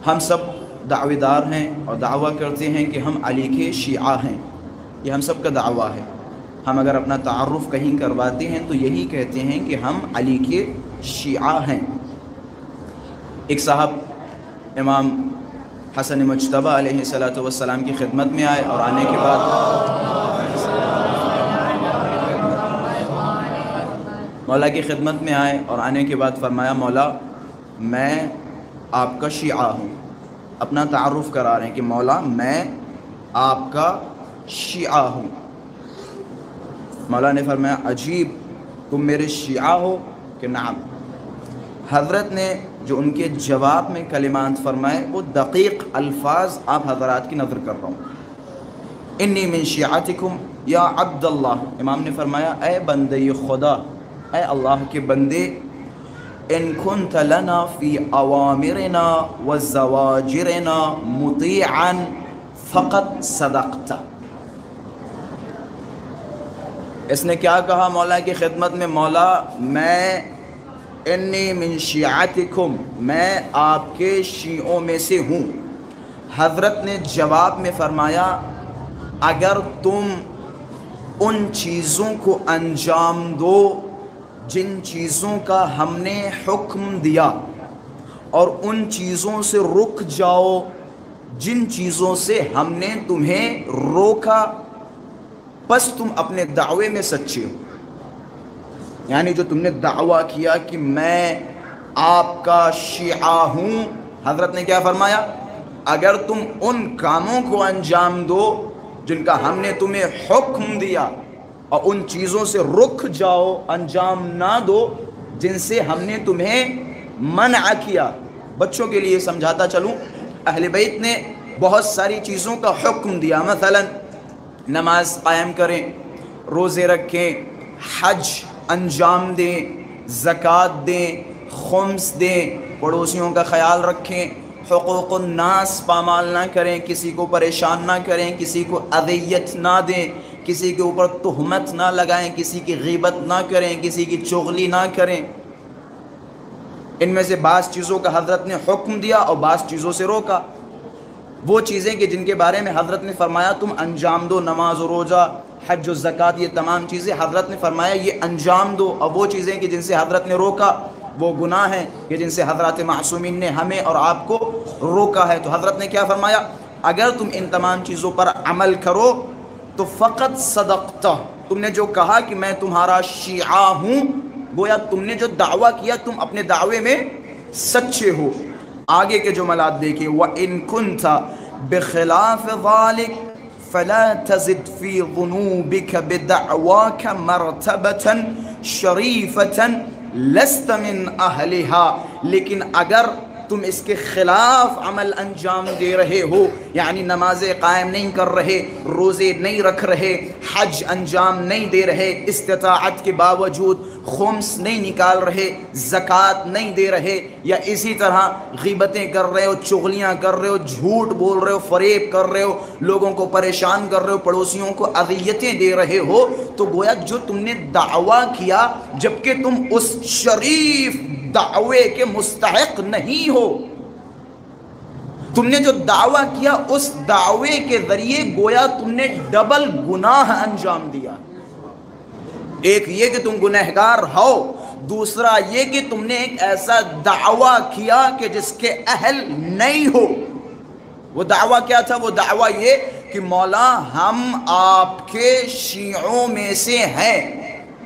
ہم سب دعوے دار ہیں اور دعویٰ کرتے ہیں کہ ہم علی کے شیعہ ہیں، یہ ہم سب کا دعویٰ ہے۔ ہم اگر اپنا تعارف کہیں کرواتے ہیں تو یہی کہتے ہیں کہ ہم علی کے شیعہ ہیں۔ ایک صاحب امام حسن مجتبیٰ علیہ السلام کی خدمت میں آئے اور آنے کے بعد مولا کی خدمت میں آئے اور آنے کے بعد فرمایا مولا میں آپ کا شیعہ ہوں، اپنا تعارف کرا رہے ہیں کہ مولا میں آپ کا شیعہ ہوں۔ مولا نے فرمایا عجیب، تم میرے شیعہ ہو کہ نعم۔ حضرت نے جو ان کے جواب میں کلمات فرمائے وہ دقیق الفاظ آپ حضرات کی نظر کر رہا ہوں۔ انی من شیعتکم یا عبد اللہ، امام نے فرمایا اے بندے خدا، اے اللہ کے بندے، ان کنت لنا فی اوامرنا وزواجرنا مطیعا فقط صدقت۔ اس نے کیا کہا مولا کی خدمت میں؟ مولا میں انی من شیعتکم، میں آپ کے شیعوں میں سے ہوں۔ حضرت نے جواب میں فرمایا اگر تم ان چیزوں کو انجام دو جن چیزوں کا ہم نے حکم دیا اور ان چیزوں سے رک جاؤ جن چیزوں سے ہم نے تمہیں روکا، بس تم اپنے دعوے میں سچے ہو۔ یعنی جو تم نے دعویٰ کیا کہ میں آپ کا شیعہ ہوں، حضرت نے کیا فرمایا؟ اگر تم ان کاموں کو انجام دو جن کا ہم نے تمہیں حکم دیا اور ان چیزوں سے رک جاؤ، انجام نہ دو جن سے ہم نے تمہیں منع کیا۔ بچوں کے لیے سمجھاتا چلوں، اہل بیت نے بہت ساری چیزوں کا حکم دیا، مثلا نماز قائم کریں، روزے رکھیں، حج انجام دیں، زکوٰۃ دیں، خمس دیں، پڑوسیوں کا خیال رکھیں، حقوق الناس پامال نہ کریں، کسی کو پریشان نہ کریں، کسی کو اذیت نہ دیں، کسی کے اوپر تہمت نہ لگائیں، کسی کی غیبت نہ کریں، کسی کی چغلی نہ کریں۔ ان میں سے بعض چیزوں کا حضرت نے حکم دیا اور بعض چیزوں سے روکا۔ وہ چیزیں کہ جن کے بارے میں حضرت نے فرمایا تم انجام دو، نماز و روزہ، حج و زکوٰۃ، یہ تمام چیزیں حضرت نے فرمایا یہ انجام دو، اور وہ چیزیں کہ جن سے حضرت نے روکا وہ گناہ ہیں کہ جن سے حضرات معصومین نے ہمیں اور آپ کو روکا ہے۔ تو حضرت نے کیا فرمایا؟ اگر تم ان تمام چیزوں پر عمل کرو تو فقط صدقت، تم نے جو کہا کہ میں تمہارا شیعہ ہوں، گویا تم نے جو دعویٰ کیا تم اپنے دعوے میں سچے ہو۔ آگے کے جملات دیکھیں، وَإِن كُنْتَ بِخِلَافِ ذَلِكَ فَلَا تَزِدْ فِي ذُنُوبِكَ بِدَعْوَاكَ مَرْتَبَةً شَرِيفَةً لَسْتَ مِنْ أَهْلِهَا، لیکن اگر تم اس کے خلاف عمل انجام دے رہے ہو، یعنی نمازیں قائم نہیں کر رہے، روزے نہیں رکھ رہے، حج انجام نہیں دے رہے، استطاعت کے باوجود خمس نہیں نکال رہے، زکوٰۃ نہیں دے رہے، یا اسی طرح غیبتیں کر رہے ہو، چغلیاں کر رہے ہو، جھوٹ بول رہے ہو، فریب کر رہے ہو، لوگوں کو پریشان کر رہے ہو، پڑوسیوں کو اذیتیں دے رہے ہو، تو گویا جو تم نے دعویٰ کیا جبکہ تم اس شریف دعوے کے مستحق نہیں ہو، تم نے جو دعویٰ کیا اس دعوے کے ذریعے گویا تم نے ڈبل گناہ انجام دیا۔ ایک یہ کہ تم گنہگار ہو، دوسرا یہ کہ تم نے ایک ایسا دعویٰ کیا کہ جس کے اہل نہیں ہو۔ وہ دعویٰ کیا تھا؟ وہ دعویٰ یہ کہ مولا ہم آپ کے شیعوں میں سے ہیں،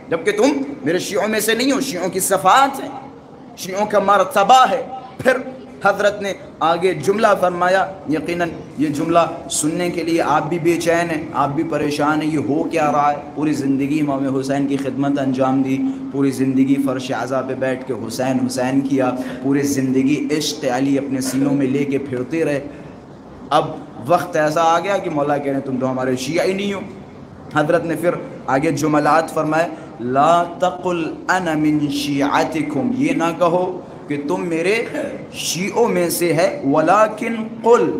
جبکہ تم میرے شیعوں میں سے نہیں ہو۔ شیعوں کی صفات ہیں، شیعوں کا مرتبہ ہے۔ پھر حضرت نے آگے جملہ فرمایا، یقیناً یہ جملہ سننے کے لیے آپ بھی بے چین ہیں، آپ بھی پریشان ہیں، یہ ہو کیا رہا ہے؟ پوری زندگی امام حسین کی خدمت انجام دی، پوری زندگی فرش عزا پہ بیٹھ کے حسین حسین کیا، پوری زندگی عشق علی اپنے سینوں میں لے کے پھرتے رہے، اب وقت ایسا آ گیا کہ مولا کہہ رہے ہیں تم تو ہمارے شیعہ ہی نہیں ہو۔ حضرت نے پھر آگے جملات فرمائے، لا تقل انا من شیعتکم، یہ نہ کہو کہ تم میرے شیعوں میں سے ہے، ولیکن قل،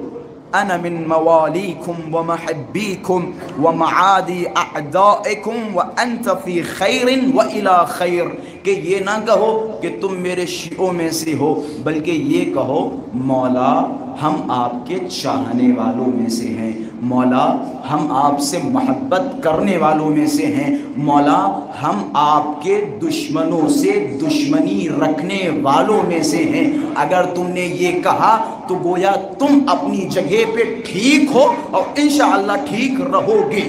انا من موالیکم و محبیکم و معادی اعدائکم و انت فی خیر و الی خیر، کہ یہ نہ کہو کہ تم میرے شیعوں میں سے ہو، بلکہ یہ کہو مولا ہم آپ کے چاہنے والوں میں سے ہیں، مولا ہم آپ سے محبت کرنے والوں میں سے ہیں، مولا ہم آپ کے دشمنوں سے دشمنی رکھنے والوں میں سے ہیں۔ اگر تم نے یہ کہا تو گویا تم اپنی جگہ پہ ٹھیک ہو اور انشاءاللہ ٹھیک رہو گے۔